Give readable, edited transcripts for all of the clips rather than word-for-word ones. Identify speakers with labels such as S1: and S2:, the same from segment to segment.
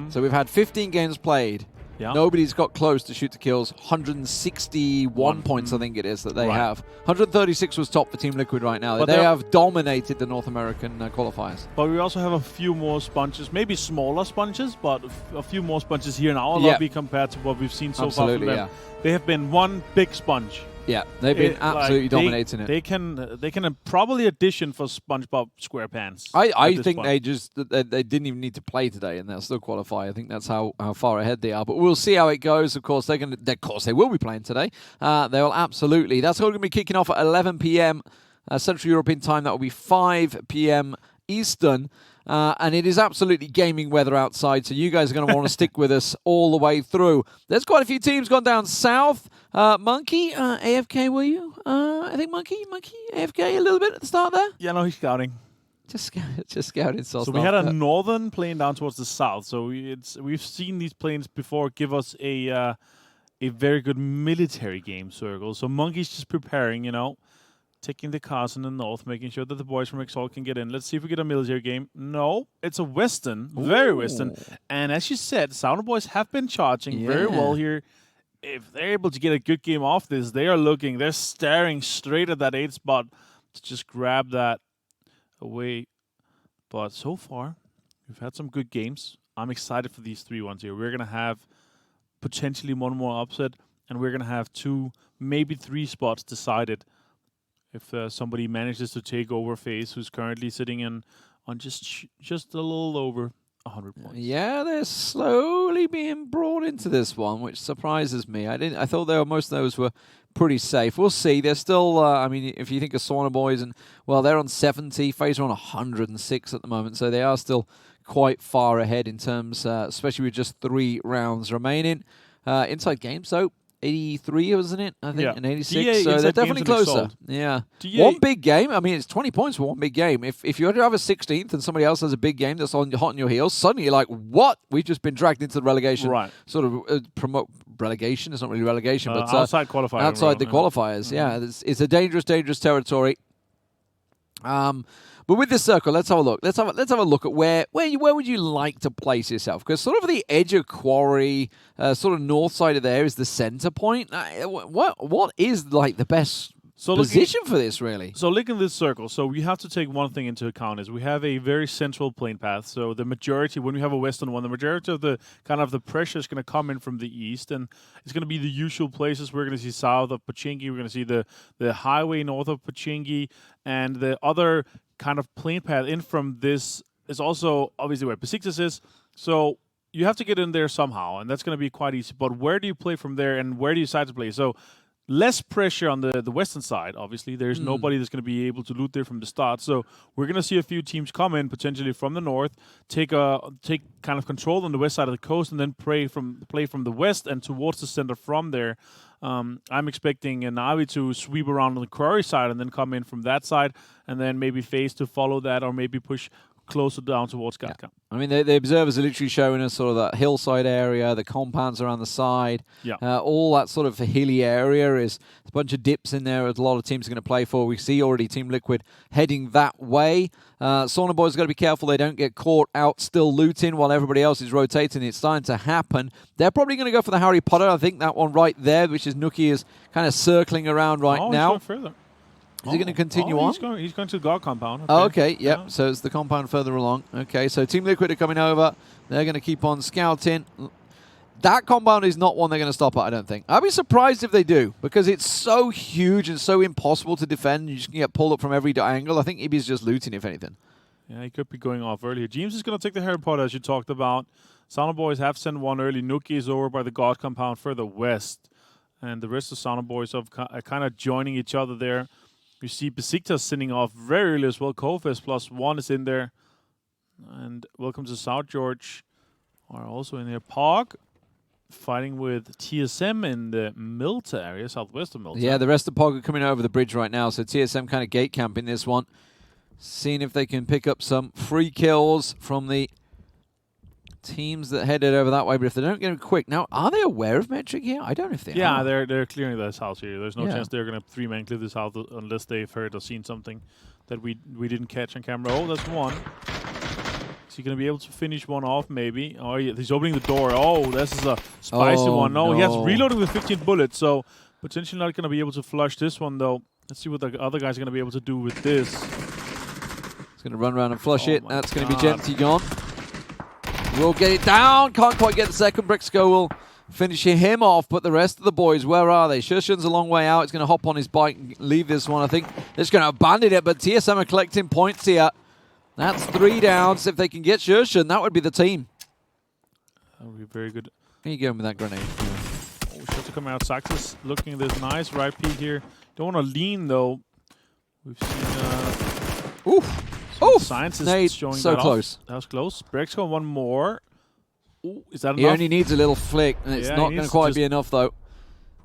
S1: So we've had 15 games played.
S2: Yeah.
S1: Nobody's got close to shoot to kills. 161 points, I think it is, that they have. 136 was top for Team Liquid right now. But they have dominated the North American qualifiers.
S2: But we also have a few more sponges, maybe smaller sponges, but a few more sponges here in our lobby compared to what we've seen so far from them.
S1: Yeah.
S2: They have been one big sponge.
S1: Yeah, they've been absolutely dominating it.
S2: They can probably audition for SpongeBob SquarePants.
S1: I think they didn't even need to play today, and they'll still qualify. I think that's how far ahead they are. But we'll see how it goes. Of course, they will be playing today. They will absolutely. That's all going to be kicking off at 11 p.m. Central European time. That will be 5 p.m. Eastern. And it is absolutely gaming weather outside, so you guys are going to want to stick with us all the way through. There's quite a few teams gone down south. Monkey, AFK, were you? I think Monkey, AFK a little bit at the start there.
S2: Yeah, no, he's scouting.
S1: Just scouting. So
S2: we had a northern plane down towards the south. So we've seen these planes before give us a very good military game circle. So Monkey's just preparing, you know. Taking the cars in the north, making sure that the boys from Exalt can get in. Let's see if we get a military game. No, it's a Western, very Western. And as you said, Sounder boys have been charging very well here. If they're able to get a good game off this, they're staring straight at that 8 spot to just grab that away. But so far, we've had some good games. I'm excited for these 3 ones here. We're going to have potentially one more upset, and we're going to have 2, maybe 3 spots decided. If somebody manages to take over FaZe, who's currently sitting on just a little over 100 points.
S1: Yeah, they're slowly being brought into this one, which surprises me. I thought most of those were pretty safe. We'll see. They're still. I mean, if you think of Sauna Boys, they're on 70. FaZe are on 106 at the moment, so they are still quite far ahead in terms, especially with just 3 rounds remaining. Inside games, though. 83, wasn't it? I think, and 86. So they're definitely closer. Yeah. One big game. I mean, it's 20 points for one big game. If you have a 16th and somebody else has a big game that's hot on your heels, suddenly you're like, what? We've just been dragged into the relegation.
S2: Right.
S1: Sort of promote relegation. It's not really relegation, but
S2: outside qualifiers.
S1: Outside the qualifiers. Yeah. It's a dangerous territory. But with this circle, let's have a look. Let's have a look at where would you like to place yourself? Because sort of the edge of quarry, sort of north side of there is the center point. What is like the best position for this, really?
S2: So look in this circle. So we have to take one thing into account is we have a very central plane path. So the majority, when we have a western one, the majority of the kind of the pressure is going to come in from the east, and it's going to be the usual places. We're going to see south of Pochinki. We're going to see the highway north of Pochinki, and the other kind of plane path in from this is also obviously where Besiktas is. So you have to get in there somehow, and that's going to be quite easy. But where do you play from there, and where do you decide to play? So less pressure on the western side, obviously. There's nobody that's going to be able to loot there from the start. So we're going to see a few teams come in, potentially from the north, take kind of control on the west side of the coast, and then play from the west and towards the center from there. I'm expecting Navi to sweep around on the quarry side and then come in from that side, and then maybe FaZe to follow that, or maybe push closer down towards Gatka.
S1: Yeah. I mean, the observers are literally showing us sort of that hillside area, the compounds around the side, all that sort of hilly area is a bunch of dips in there. A lot of teams are going to play for. We see already Team Liquid heading that way. Sauna Boys got to be careful they don't get caught out still looting while everybody else is rotating. It's starting to happen. They're probably going to go for the Harry Potter. I think that one right there, which is Nuki, is kind of circling around now.
S2: He's going further.
S1: Is he going to continue on?
S2: He's going to the guard compound.
S1: Okay. Okay, yep. Yeah. So it's the compound further along. Okay, so Team Liquid are coming over. They're going to keep on scouting. That compound is not one they're going to stop at, I don't think. I'd be surprised if they do, because it's so huge and so impossible to defend. You just get pulled up from every angle. I think Ibby's just looting, if anything.
S2: Yeah, he could be going off earlier. James is going to take the Harry Potter, as you talked about. Sauna Boys have sent one early. Nuki is over by the guard compound further west. And the rest of Sauna Boys are kind of joining each other there. You see Besiktas sending off very early as well. Kofes +1 is in there. And welcome to South George are also in there. Pog fighting with TSM in the Milta area, southwest of Milta.
S1: Yeah, the rest of Pog are coming over the bridge right now. So TSM kind of gate camping this one. Seeing if they can pick up some free kills from the teams that headed over that way, but if they don't get them quick. Now, are they aware of Metric here? I don't know if they are.
S2: Yeah, they're clearing this house here. There's no chance they're going to 3-man clear this house unless they've heard or seen something that we didn't catch on camera. Oh, that's one. Is he going to be able to finish one off, maybe? Oh, yeah, he's opening the door. Oh, this is a spicy one. No, he has reloading with 15 bullets, so potentially not going to be able to flush this one, though. Let's see what the other guy's going to be able to do with this.
S1: He's going to run around and flush it. That's going to be Genty gone. We'll get it down. Can't quite get the second. Brixco will finish him off, but the rest of the boys, where are they? Shushan's a long way out. He's going to hop on his bike and leave this one. I think they're just going to abandon it, but TSM are collecting points here. That's 3 downs. If they can get Shushan, that would be the team.
S2: That would be very good.
S1: Where are you going with that grenade?
S2: Oh, shots are coming out. Saxus looking at this nice right peek here. Don't want to lean, though. We've seen...
S1: Oof!
S2: Science is
S1: Nade,
S2: showing
S1: so
S2: that
S1: close.
S2: Off. That was close. Brexco, one more. Ooh, is that enough?
S1: He only needs a little flick, and it's not going to quite be enough, though.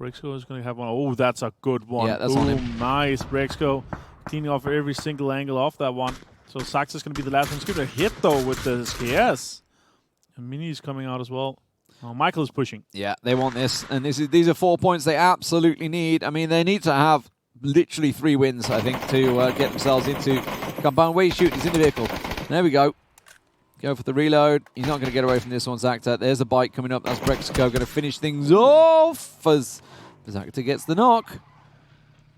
S2: Brexco is going to have one. Oh, that's a good one.
S1: Yeah, that's on him.
S2: Nice. Brexco cleaning off every single angle off that one. So Sax is going to be the last one. He's going to hit, though, with the SKS. And Mini is coming out as well. Oh, Michael is pushing. Yeah,
S1: they want this. And these are 4 points they absolutely need. I mean, they need to have literally 3 wins, I think, to get themselves into compound. Where he's shooting, he's in the vehicle. There we go. Go for the reload. He's not going to get away from this one, Zacta. There's a bike coming up. That's Brexco going to finish things off as Zacta gets the knock.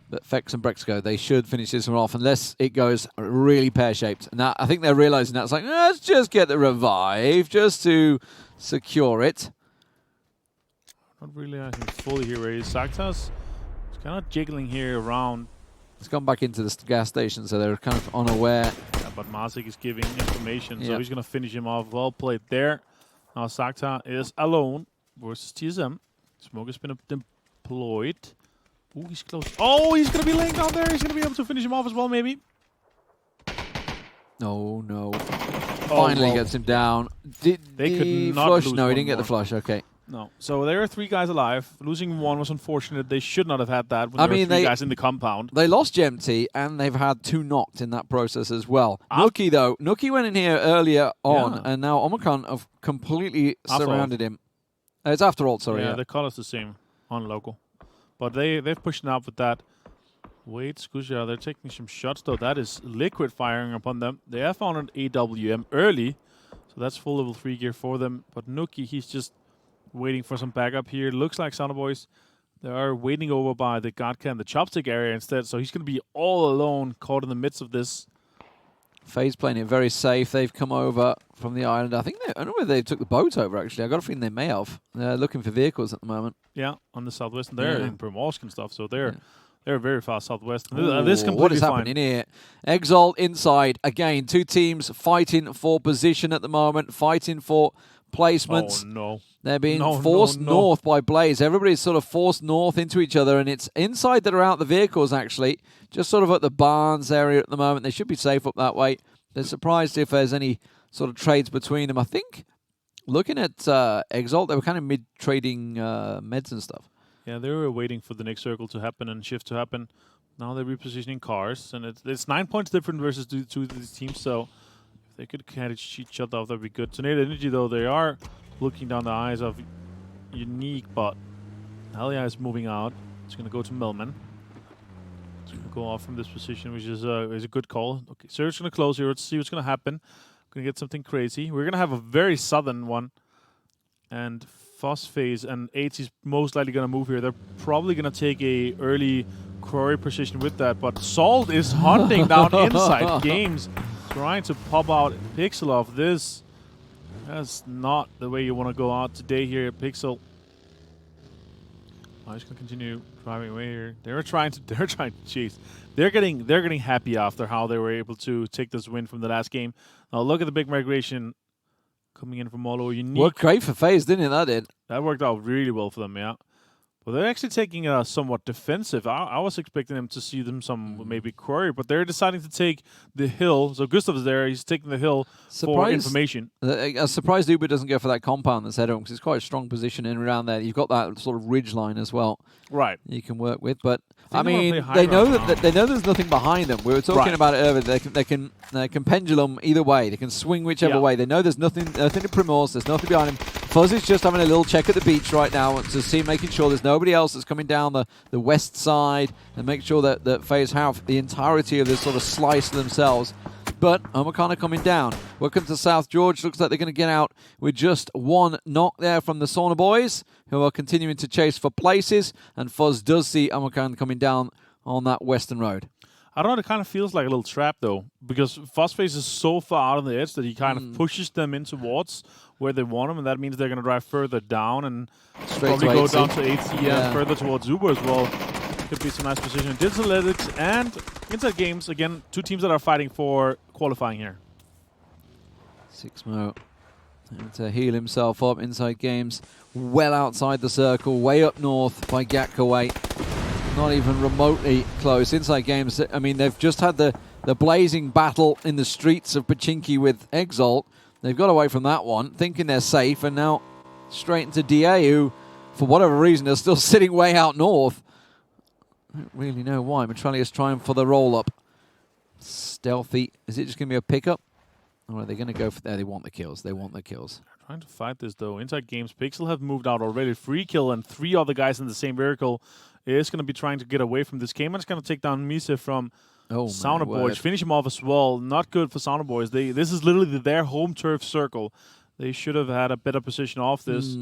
S1: But Fex and Brexco, they should finish this one off unless it goes really pear-shaped. And that, I think they're realizing that. It's like, let's just get the revive just to secure it.
S2: Not really, I think, fully here. Zacta's kind of jiggling here around.
S1: It's gone back into the gas station, so they're kind of unaware.
S2: Yeah, but Mazik is giving information, so he's going to finish him off. Well played there. Now Zacta is alone versus TSM. Smoke has been deployed. Ooh, he's close. Oh, he's going to be laying down there. He's going to be able to finish him off as well, maybe.
S1: No, no. Finally gets him down. Did he flush? No, he didn't get the flush. Okay.
S2: No. So there are 3 guys alive. Losing one was unfortunate. They should not have had that when there were 3 guys in the compound.
S1: They lost Gemty, and they've had 2 knocked in that process as well. Nookie, though. Nookie went in here earlier on, and now Omicron have completely surrounded him. It's after all, sorry.
S2: Yeah, the color's the same on local. But they've pushed up with that. Wait, Skusha, they're taking some shots, though. That is Liquid firing upon them. They have found an AWM early, so that's full level 3 gear for them. But Nookie, he's just waiting for some backup here. Looks like Sound Boys, they are waiting over by the Godka and the Chopstick area instead, so he's going to be all alone, caught in the midst of this.
S1: FaZe playing it very safe. They've come over from the island. I don't know whether they took the boat over, actually. I got a feeling they may have. They're looking for vehicles at the moment.
S2: Yeah, on the southwest. And they're in Primorsk and stuff, so they're very fast southwest. This completely
S1: what is happening here? Exalt inside. Again, 2 teams fighting for position at the moment, fighting for placements.
S2: Oh, no.
S1: They're being forced north by Blaze. Everybody's sort of forced north into each other, and it's inside that are out the vehicles, actually. Just sort of at the Barnes area at the moment. They should be safe up that way. They're surprised if there's any sort of trades between them. I think, looking at Exalt, they were kind of mid-trading meds and stuff.
S2: Yeah, they were waiting for the next circle to happen and shift to happen. Now they're repositioning cars, and it's 9 points different versus 2 of these teams, so if they could catch each other off, that would be good. Tornado Energy, though, they are looking down the eyes of Unique, but Helia is moving out. It's going to go to Melman. It's going to go off from this position, which is a good call. Okay, Surge's going to close here. Let's see what's going to happen. Going to get something crazy. We're going to have a very southern one. And Phosphase and 8 is most likely going to move here. They're probably going to take a early quarry position with that. But Salt is hunting down inside games, trying to pop out Pixel off this. That's not the way you want to go out today here at Pixel. I'm just gonna continue driving away here. They're trying to chase. They're getting happy after how they were able to take this win from the last game. Now look at the big migration coming in from all over. Unique.
S1: Worked great for FaZe, didn't it? That did.
S2: That worked out really well for them, yeah. But they're actually taking a somewhat defensive. I was expecting them to see them some maybe quarry, but they're deciding to take the hill. So Gustav's there. He's taking the hill for information.
S1: I was surprised Uber doesn't go for that compound that's head on, because it's quite a strong position in and around there. You've got that sort of ridge line as well.
S2: Right.
S1: You can work with, but I mean, they know that they know there's nothing behind them. We were talking about it earlier. They can pendulum either way. They can swing whichever way. They know there's nothing to Primorsk. There's nothing behind them. Fuzz is just having a little check at the beach right now to see, making sure there's nobody else that's coming down the west side, and make sure that FaZe have the entirety of this sort of slice themselves. But Omakana coming down. Welcome to South George. Looks like they're going to get out with just one knock there from the Sauna boys, who are continuing to chase for places. And Fuzz does see Omakana coming down on that western road.
S2: I don't know, it kind of feels like a little trap, though, because Fuzzface is so far out on the edge that he kind of pushes them in towards where they want them, and that means they're going to drive further down and probably go down to 8 and further towards Uber as well. Could be some nice position. Digital Athletics and Inside Games, again, two teams that are fighting for qualifying here.
S1: Sixmo and to heal himself up. Inside Games well outside the circle, way up north by Gatkaway. Not even remotely close. Inside Games, I mean, they've just had the blazing battle in the streets of Pachinki with Exalt. They've got away from that one, thinking they're safe, and now straight into DA, who, for whatever reason, are still sitting way out north. I don't really know why. Metralius trying for the roll-up. Stealthy. Is it just going to be a pickup? Or are they going to go for there? They want the kills. They want the kills.
S2: Trying to fight this, though. Inside Games, Pixel have moved out already. Free kill and 3 other guys in the same vehicle is going to be trying to get away from this game. And it's going to take down Mise from Sauna Boys. Finish him off as well. Not good for Sauna Boys. This is literally their home turf circle. They should have had a better position off this.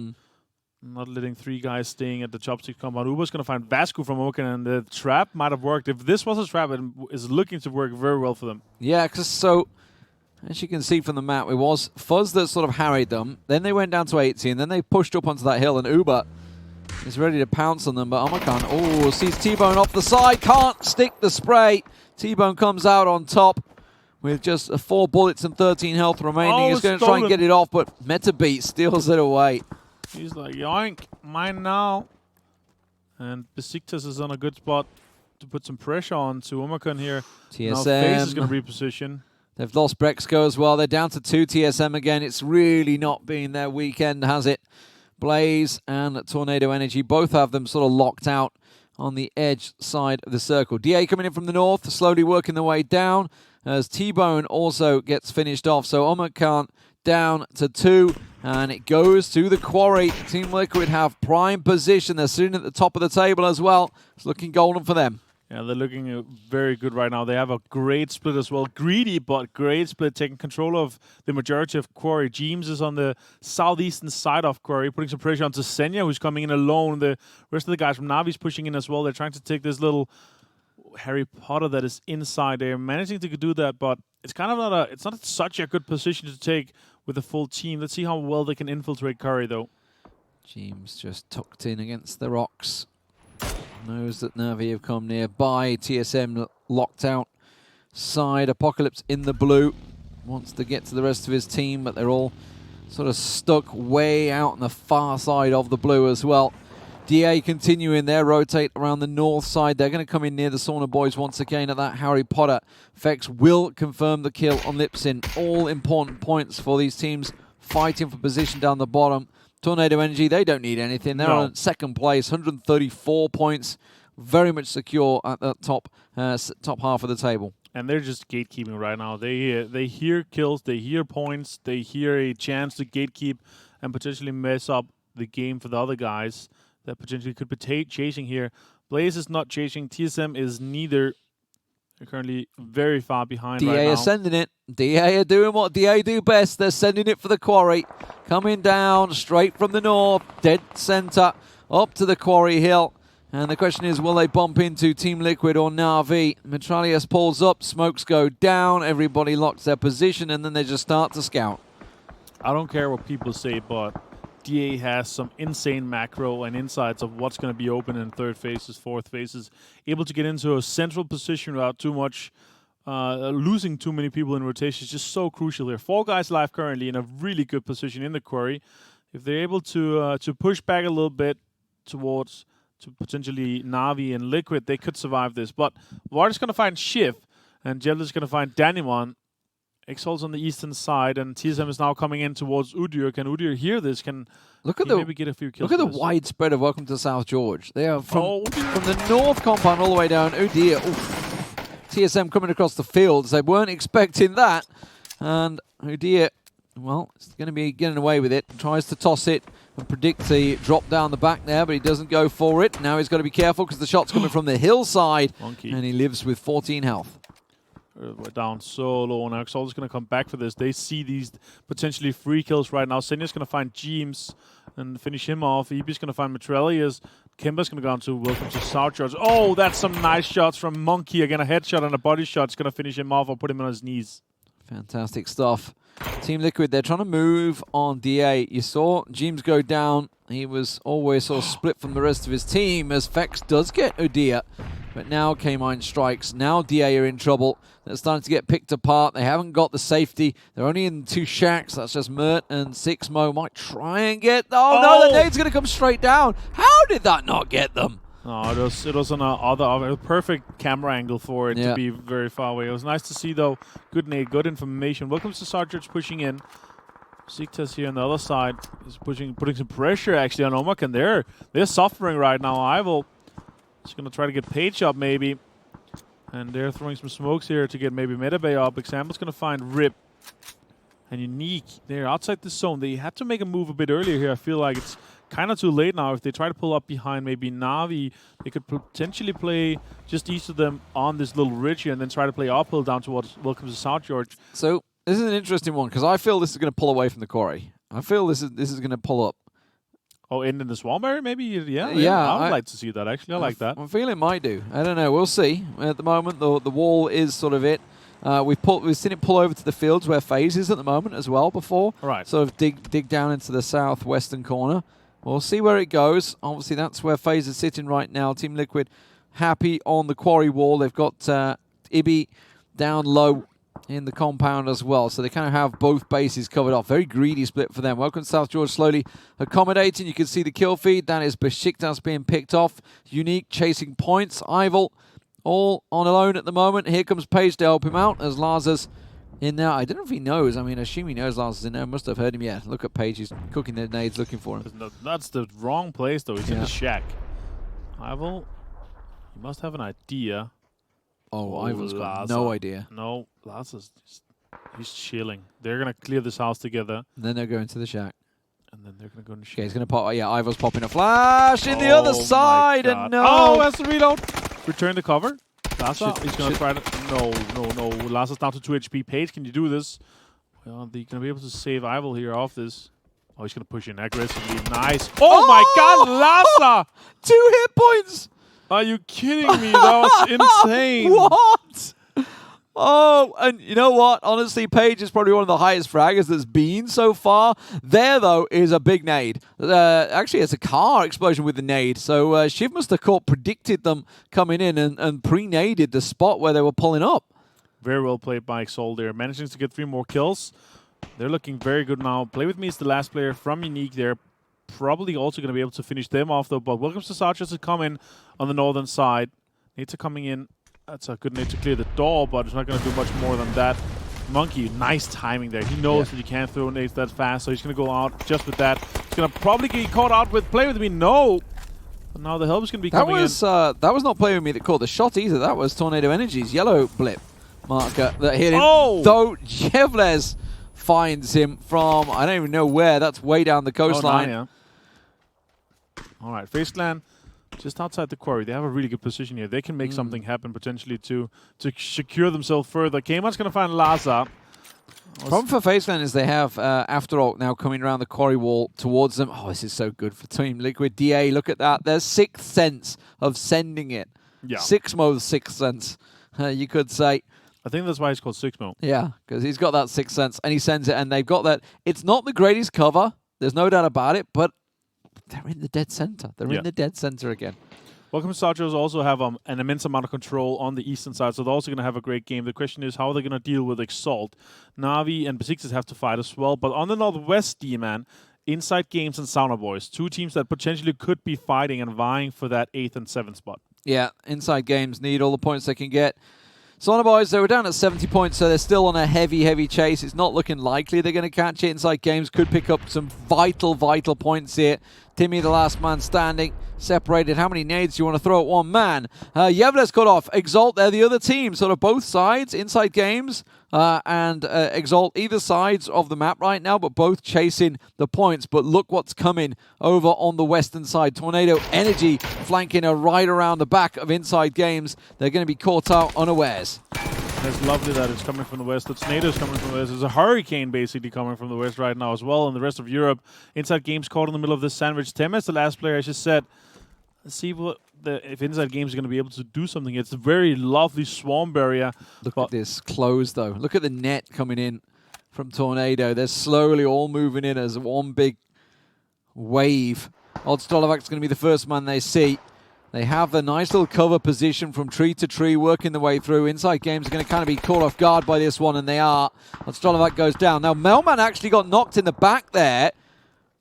S2: Not letting 3 guys staying at the chopstick compound. Uber's going to find Vasco from Oken, and the trap might have worked. If this was a trap, it is looking to work very well for them.
S1: Yeah, because so, as you can see from the map, it was Fuzz that sort of harried them. Then they went down to 80, and then they pushed up onto that hill, and Uber is ready to pounce on them, but Omakhan, sees T-Bone off the side, can't stick the spray. T-Bone comes out on top with just 4 bullets and 13 health remaining. He's going to try and get it off, but Metabeat steals it away.
S2: He's like, yoink, mine now. And Besiktas is on a good spot to put some pressure on to Omakhan here.
S1: TSM.
S2: Now FaZe is going to reposition.
S1: They've lost Brexco as well. They're down to 2 TSM again. It's really not been their weekend, has it? Blaze and Tornado Energy both have them sort of locked out on the edge side of the circle. DA coming in from the north, slowly working their way down as T-Bone also gets finished off. So Omakhan down to 2, and it goes to the quarry. Team Liquid have prime position. They're sitting at the top of the table as well. It's looking golden for them.
S2: Yeah, they're looking very good right now. They have a great split as well. Greedy, but great split, taking control of the majority of Quarry. James is on the southeastern side of Quarry, putting some pressure onto Senya, who's coming in alone. The rest of the guys from Navi's pushing in as well. They're trying to take this little Harry Potter that is inside. They're managing to do that, but it's kind of it's not such a good position to take with a full team. Let's see how well they can infiltrate Curry, though.
S1: James just tucked in against the rocks. Knows that Navi have come nearby. TSM locked out side. Apocalypse in the blue. Wants to get to the rest of his team, but they're all sort of stuck way out on the far side of the blue as well. DA continuing there, rotate around the north side. They're going to come in near the Sauna boys once again at that Harry Potter. Vex will confirm the kill on Lipsin. All important points for these teams fighting for position down the bottom. Tornado Energy, they don't need anything. They're on second place, 134 points. Very much secure at the top half of the table.
S2: And they're just gatekeeping right now. They hear kills, they hear points, they hear a chance to gatekeep and potentially mess up the game for the other guys that potentially could be chasing here. Blaze is not chasing. TSM is neither. They're currently very far behind right now.
S1: DA are sending it. DA are doing what DA do best. They're sending it for the quarry. Coming down straight from the north, dead center, up to the quarry hill. And the question is, will they bump into Team Liquid or Na'Vi? Metralius pulls up, smokes go down, everybody locks their position, and then they just start to scout.
S2: I don't care what people say, but DA has some insane macro and insights of what's going to be open in third phases, fourth phases. Able to get into a central position without too much, losing too many people in rotation is just so crucial here. 4 guys live currently in a really good position in the quarry. If they're able to push back a little bit towards potentially Na'Vi and Liquid, they could survive this. But Vard is going to find Shiv, and Jell is going to find Danimon. Exalt's on the eastern side, and TSM is now coming in towards Udyr. Can Udyr hear this? Can maybe get a few kills?
S1: Look at the wide spread of Welcome to South George. They are from the north compound all the way down. Udyr. TSM coming across the fields. They weren't expecting that. And Udyr, well, it's going to be getting away with it. Tries to toss it and predict the drop down the back there, but he doesn't go for it. Now he's got to be careful because the shot's coming from the hillside.
S2: Monkey.
S1: And he lives with 14 health.
S2: We're down so low now. Exalt is going to come back for this. They see these potentially free kills right now. Senya's going to find James and finish him off. EB's going to find Matrelius. Kimber's going to go on to Welcome to South George. Oh, that's some nice shots from Monkey. Again, a headshot and a body shot. It's going to finish him off or put him on his knees.
S1: Fantastic stuff. Team Liquid, they're trying to move on DA. You saw James go down. He was always sort of split from the rest of his team as Vex does get Udyr. But now K-Mine strikes. Now DA are in trouble. They're starting to get picked apart. They haven't got the safety. They're only in 2 shacks. That's just Mert and Sixmo might try and get... Oh, no, the nade's going to come straight down. How did that not get them?
S2: No, it was on a perfect camera angle for it to be very far away. It was nice to see, though. Good nade, good information. Welcome to Sargent pushing in. Siktas here on the other side is putting some pressure actually on Omak, and they're suffering right now. Ival is going to try to get Page up maybe. And they're throwing some smokes here to get maybe Metabay up. Example's going to find Rip and Unique. They're outside the zone. They had to make a move a bit earlier here. I feel like it's kind of too late now. If they try to pull up behind maybe Na'Vi, they could potentially play just east of them on this little ridge here and then try to play uphill down towards Welcome to South George.
S1: So this is an interesting one because I feel this is going to pull away from the quarry. I feel this is going to pull up.
S2: Oh, in the swamp area, maybe? Yeah, I would like to see that, actually. I like that.
S1: I feel it might do. I don't know. We'll see. At the moment, the wall is sort of it. We've seen it pull over to the fields where FaZe is at the moment as well before.
S2: Right.
S1: Sort of dig down into the southwestern corner. We'll see where it goes. Obviously, that's where FaZe is sitting right now. Team Liquid happy on the quarry wall. They've got Ibi down low in the compound as well, so they kind of have both bases covered off. Very greedy split for them. Welcome to South George slowly accommodating. You can see the kill feed. That is Besiktas being picked off. Unique chasing points. Ival all on alone at the moment. Here comes Page to help him out as Lazar's in there. I don't know if he knows. I mean, I assume he knows Lazar's in there. Must have heard him. Yeah, look at Page. He's cooking the nades looking for him.
S2: No, that's the wrong place, though. He's in the shack. Ival, you must have an idea.
S1: Oh, Ivan's got no idea.
S2: No, Lazar's he's chilling. They're going to clear this house together.
S1: And then they're going to the shack.
S2: And then they're going to go in the shack.
S1: Okay, he's going to pop. Yeah, Ivan's popping a flash in the other side. And no.
S2: Oh, that's the reload. Return the cover. Lazar, he's going to try to... No. Lazar's down to 2 HP. Page, can you do this? Well, they're going to be able to save Ival here off this. Oh, he's going to push in aggressively. Nice. Oh my God, Lazar!
S1: 2 hit points!
S2: Are you kidding me? That was insane.
S1: What? Oh, and you know what? Honestly, Page is probably one of the highest fraggers there's been so far. There, though, is a big nade. Actually, it's a car explosion with the nade. So Shiv must have predicted them coming in and pre-naded the spot where they were pulling up.
S2: Very well played by Exol there. Managing to get 3 more kills. They're looking very good now. Play With Me is the last player from Unique there. Probably also going to be able to finish them off, though. But Welcome to Sargent to come in on the northern side. Nades are coming in. That's a good nade to clear the door, but it's not going to do much more than that. Monkey, nice timing there. He knows that you can't throw nades that fast, so he's going to go out just with that. He's going to probably get caught out with Play With Me. No! But now the help is going to be coming in.
S1: That was not Play With Me that caught the shot either. That was Tornado Energy's yellow blip marker that hit him.
S2: Oh!
S1: Though Jevles finds him from, I don't even know where. That's way down the coastline.
S2: Oh, all right, FaZe Clan just outside the quarry. They have a really good position here. They can make something happen potentially to secure themselves further. K-Man's going to find Lazar.
S1: Problem for FaZe Clan is they have After All now coming around the quarry wall towards them. Oh, this is so good for Team Liquid. DA, look at that. Their 6th sense of sending it.
S2: Yeah.
S1: Sixmo's 6th sense, you could say.
S2: I think that's why he's called Sixmo.
S1: Yeah, because he's got that 6th sense and he sends it, and they've got that. It's not the greatest cover. There's no doubt about it, but they're in the dead center. They're in the dead center again.
S2: Welcome to Sargos also have an immense amount of control on the eastern side, so they're also going to have a great game. The question is how they're going to deal with Exalt. Na'Vi and Besiktas have to fight as well, but on the northwest, D-Man, Inside Games and Sauna Boys, 2 teams that potentially could be fighting and vying for that 8th and 7th spot.
S1: Yeah, Inside Games need all the points they can get. Sauna Boys, they were down at 70 points, so they're still on a heavy chase. It's not looking likely they're going to catch it. Inside Games could pick up some vital points here. Timmy, the last man standing, separated. How many nades do you want to throw at one man? Yevles cut off. Exalt, they're the other team. Sort of both sides, Inside Games and Exalt, either sides of the map right now, but both chasing the points. But look what's coming over on the western side. Tornado Energy flanking her right around the back of Inside Games. They're going to be caught out unawares.
S2: It's lovely that it's coming from the west. The tornado's coming from the west. There's a hurricane basically coming from the west right now as well. And the rest of Europe, Inside Games caught in the middle of this sandwich. Temes, the last player, I just said, let's see if Inside Games are going to be able to do something. It's a very lovely swarm barrier.
S1: Look at this close, though. Look at the net coming in from Tornado. They're slowly all moving in as one big wave. Odd Stolovac's going to be the first man they see. They have a nice little cover position from tree to tree, working the way through. Inside Games are going to kind of be caught off guard by this one, and they are. Odd Stolovac goes down. Now, Melman actually got knocked in the back there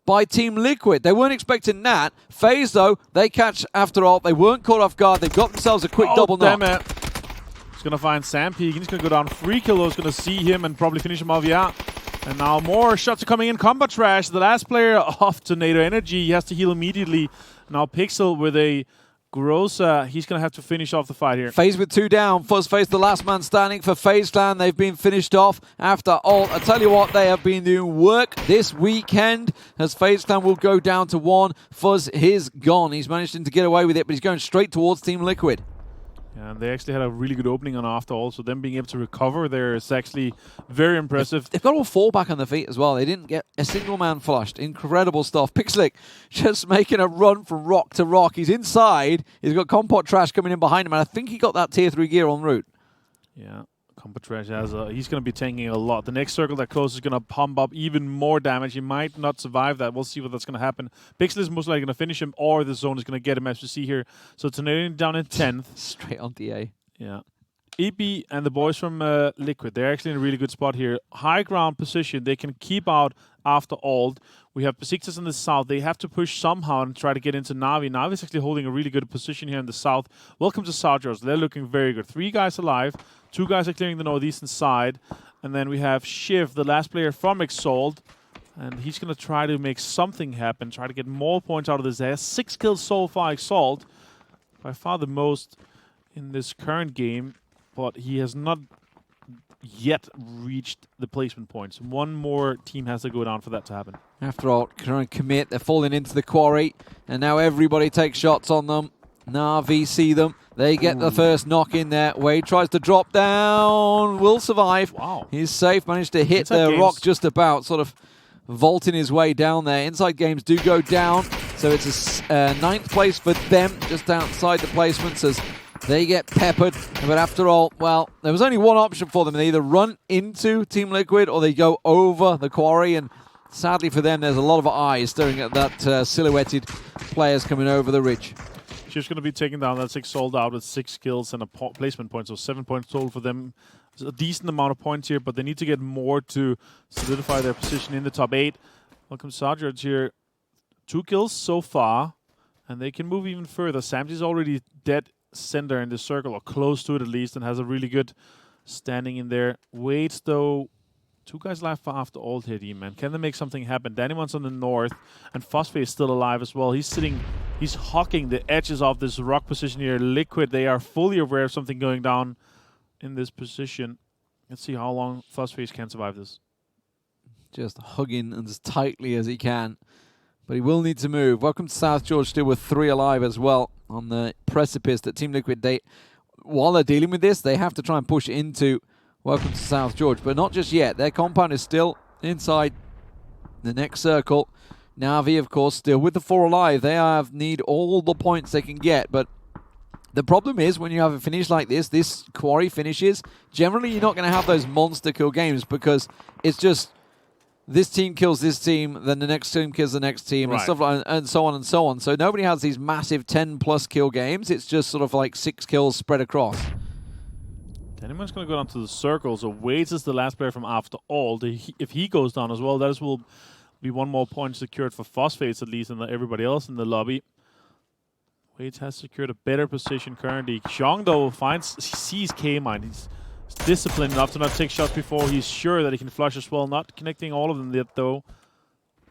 S1: by Team Liquid. They weren't expecting that. FaZe, though, they catch after all. They weren't caught off guard. They've got themselves a quick double knock.
S2: Damn it. He's going to find Sam Peak. He's going to go down. Free Killer is going to see him and probably finish him off. Yeah. And now more shots are coming in. Combat Trash, the last player off Tornado Energy. He has to heal immediately. Now Pixel with a Grossa. He's going to have to finish off the fight here.
S1: FaZe with 2 down. FuzzFace, the last man standing for FaZe Clan. They've been finished off after all. I tell you what, they have been doing work this weekend as FaZe Clan will go down to 1. Fuzz is gone. He's managed to get away with it, but he's going straight towards Team Liquid.
S2: And they actually had a really good opening on after all, so them being able to recover there is actually very impressive.
S1: They've got all 4 back on their feet as well. They didn't get a single man flushed. Incredible stuff. Pixelic just making a run from rock to rock. He's inside. He's got Compot Trash coming in behind him, and I think he got that tier 3 gear en route.
S2: Yeah, Combat Trash has he's going to be taking a lot. The next circle that closes is going to pump up even more damage. He might not survive that. We'll see what that's going to happen. Pixel is most likely going to finish him, or the zone is going to get him, as you see here. So Tornado down in 10th.
S1: Straight on DA.
S2: Yeah. EP and the boys from Liquid, they're actually in a really good spot here. High ground position. They can keep out after ult. We have Besiktas in the south. They have to push somehow and try to get into Na'Vi. Navi's actually holding a really good position here in the south. Welcome to South George. They're looking very good. 3 guys alive. 2 guys are clearing the northeastern side. And then we have Shiv, the last player from Exalt. And he's going to try to make something happen, try to get more points out of this. He has 6 kills so far, Exalt. By far the most in this current game. But he has not yet reached the placement points. One more team has to go down for that to happen.
S1: After all, trying to commit, they're falling into the quarry, and now everybody takes shots on them. Na'Vi see them. They get the first knock in there. Wade tries to drop down, will survive.
S2: Wow.
S1: He's safe, managed to hit the rock just about, sort of vaulting his way down there. Inside Games do go down, so it's a 9th place for them, just outside the placements as they get peppered. But after all, well, there was only one option for them. They either run into Team Liquid or they go over the quarry. And sadly for them, there's a lot of eyes staring at that silhouetted players coming over the ridge.
S2: She's going to be taking down that 6 sold out with 6 kills and a placement point. So 7 points total for them. It's a decent amount of points here, but they need to get more to solidify their position in the top 8. Welcome Sargent here. 2 kills so far, and they can move even further. Samji's already dead center in the circle, or close to it at least, and has a really good standing in there. Waits though, 2 guys left for after ult here, man. Can they make something happen? Dannymon's on the north, and Phosphate is still alive as well. He's hawking the edges of this rock position here. Liquid, they are fully aware of something going down in this position. Let's see how long Phosphate can survive this.
S1: Just hugging as tightly as he can. But he will need to move. Welcome to South George, still with 3 alive as well on the precipice that Team Liquid, while they're dealing with this, they have to try and push into Welcome to South George. But not just yet. Their compound is still inside the next circle. Na'Vi, of course, still with the 4 alive. They need all the points they can get. But the problem is when you have a finish like this quarry finishes, generally you're not going to have those monster kill games because it's just this team kills this team, then the next team kills the next team, and stuff like, and so on and so on. So nobody has these massive 10+ kill games. It's just sort of like 6 kills spread across.
S2: Anyone's going to go down to the circle, so Waits is the last player from after all. If he goes down as well, that will be 1 more point secured for Phosphates at least, and everybody else in the lobby. Waits has secured a better position currently. Xiong, though, sees K-Mine. He's disciplined enough to not take shots before he's sure that he can flush as well. Not connecting all of them yet, though.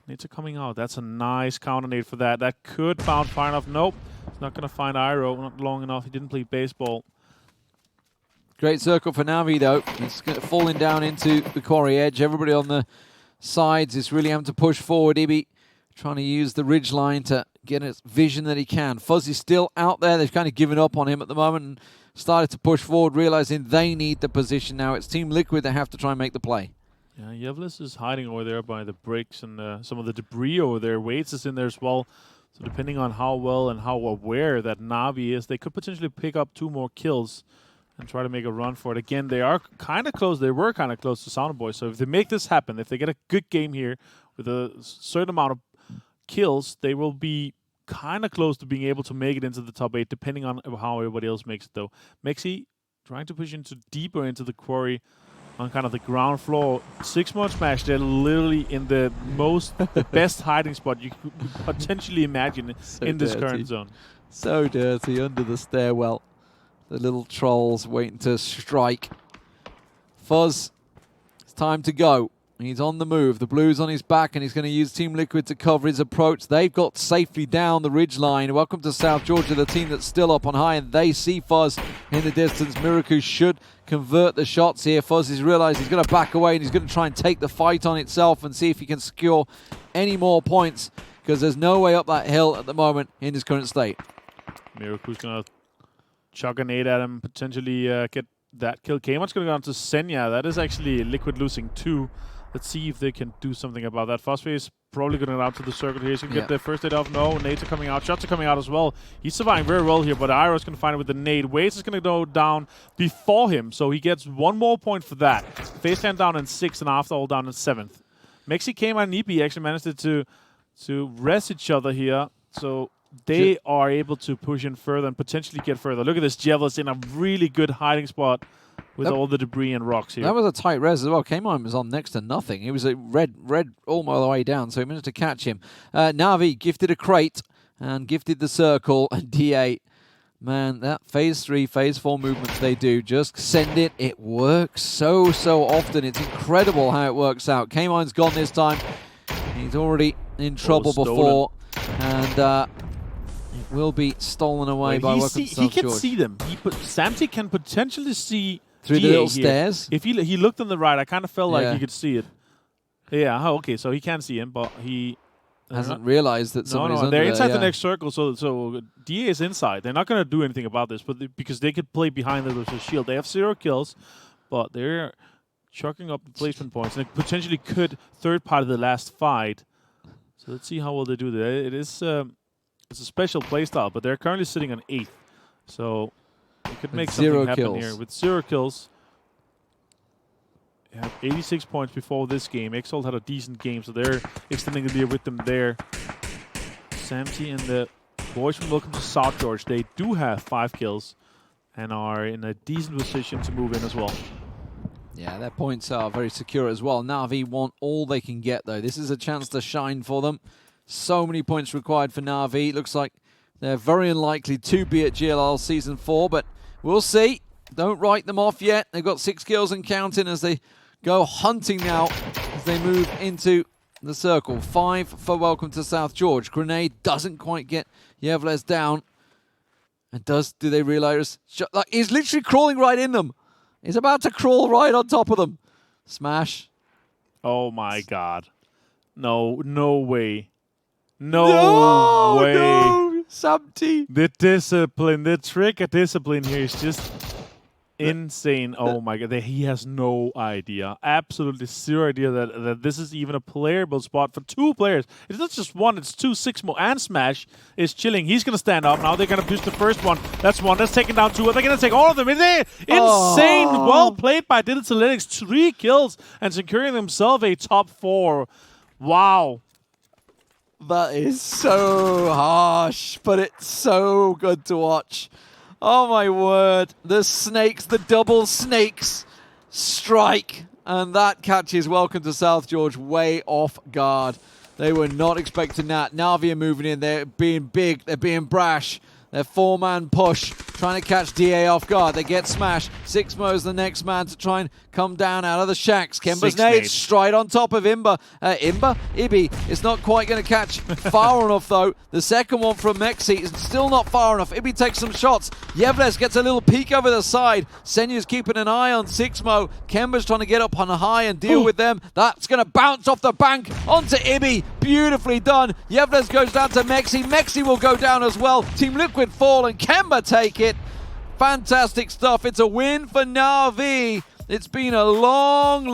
S2: Nades are coming out. That's a nice counter nade for that. That could bounce far enough. Nope. He's not going to find Iroh. Not long enough. He didn't play baseball.
S1: Great circle for Na'Vi, though. It's falling down into the quarry edge. Everybody on the sides is really having to push forward. Ibi trying to use the ridge line to get his vision that he can. Fuzzy's still out there. They've kind of given up on him at the moment. And started to push forward, realizing they need the position now. It's Team Liquid that have to try and make the play.
S2: Yeah, Yevlis is hiding over there by the bricks and some of the debris over there. Waits is in there as well. So depending on how well and how aware that Na'Vi is, they could potentially pick up 2 more kills and try to make a run for it. Again, they are kind of close. They were kind of close to Sound Boy. So if they make this happen, if they get a good game here with a certain amount of kills, they will be kind of close to being able to make it into the top 8, depending on how everybody else makes it, though. Mexi trying to push deeper into the quarry on kind of the ground floor. 6-Mo Smash, they're literally in the best hiding spot you could potentially imagine in this current zone.
S1: So dirty under the stairwell. The little trolls waiting to strike. Fuzz, it's time to go. He's on the move. The blue's on his back, and he's going to use Team Liquid to cover his approach. They've got safely down the ridgeline. Welcome to South Georgia, the team that's still up on high, and they see Fuzz in the distance. Miraku should convert the shots here. Fuzz has realized he's going to back away, and he's going to try and take the fight on itself and see if he can secure any more points, because there's no way up that hill at the moment in his current state.
S2: Miraku's going to chuck a nade at him, potentially get that kill. K-Mod's going to go on to Senya. That is actually Liquid losing 2. Let's see if they can do something about that. Phosphate is probably going to go out to the circle here. He's going to get the first nade off. No, nades are coming out. Shots are coming out as well. He's surviving very well here, but Iro's going to find it with the nade. Waits is going to go down before him, so he gets 1 more point for that. Faceland down in 6th and After All down in 7th. Mexi, K-Mod, and EP actually managed to rest each other here, so they are able to push in further and potentially get further. Look at this. Javel's in a really good hiding spot with all the debris and rocks here.
S1: That was a tight res as well. K-Mod was on next to nothing. He was a red all the way down, so he managed to catch him. Na'Vi gifted a crate and gifted the circle, and D8. Man, that phase 3, phase 4 movements they do, just send it. It works so often. It's incredible how it works out. K-Mod's gone this time. He's already in trouble before, and it will be stolen away by Welcome to South George.
S2: He can see them. Samty can potentially see
S1: through the little stairs.
S2: If he looked on the right, I kind of felt like he could see it. Yeah, okay, so he can see him, but he
S1: hasn't realized that somebody's under
S2: they're inside
S1: there,
S2: the next circle, so DA is inside. They're not going to do anything about this, but because they could play behind them with a shield. They have 0 kills, but they're chucking up the placement points, and it potentially could third part of the last fight. So let's see how well they do that. It is it's a special playstyle, but they're currently sitting on 8th, so they could make something happen here with 0 kills. They have 86 points before this game. Exalt had a decent game, so they're extending the lead with them there. Samty and the boys from Welcome to South George, they do have 5 kills and are in a decent position to move in as well.
S1: Yeah, their points are very secure as well. Na'Vi want all they can get, though. This is a chance to shine for them. So many points required for Na'Vi. Looks like they're very unlikely to be at GLL Season 4, but we'll see. Don't write them off yet. They've got 6 kills and counting as they go hunting now as they move into the circle. 5 for Welcome to South George. Grenade doesn't quite get Yevles down. And do they realize? Like, he's literally crawling right in them. He's about to crawl right on top of them. Smash.
S2: Oh my God. No way. No way.
S1: No, Samty.
S2: The discipline, the trigger discipline here is just insane. Oh my God. He has no idea. Absolutely 0 idea that this is even a playable spot for 2 players. It's not just 1, it's 2. 6-Mo and Smash is chilling. He's going to stand up. Now they're going to push the first one. That's 1. That's taking down 2. Are they going to take all of them? Insane. Well played by Digitalynix. 3 kills and securing themselves a top 4. Wow.
S1: That is so harsh, but it's so good to watch. Oh my word. The snakes, the double snakes strike. And that catches Welcome to South George way off guard. They were not expecting that. Na'Vi are moving in. They're being big. They're being brash. They're 4-man push, trying to catch DA off guard. They get smashed. 6-Mo's the next man to try and come down out of the shacks. Kemba's nade straight on top of Imba. Ibi is not quite going to catch far enough, though. The second one from Mexi is still not far enough. Ibi takes some shots. Yevles gets a little peek over the side. Senya's keeping an eye on 6-Mo. Kemba's trying to get up on high and deal with them. That's going to bounce off the bank onto Ibi. Beautifully done. Yevles goes down to Mexi. Mexi will go down as well. Team Liquid fall and Kemba take it. Fantastic stuff. It's a win for Na'Vi. It's been a long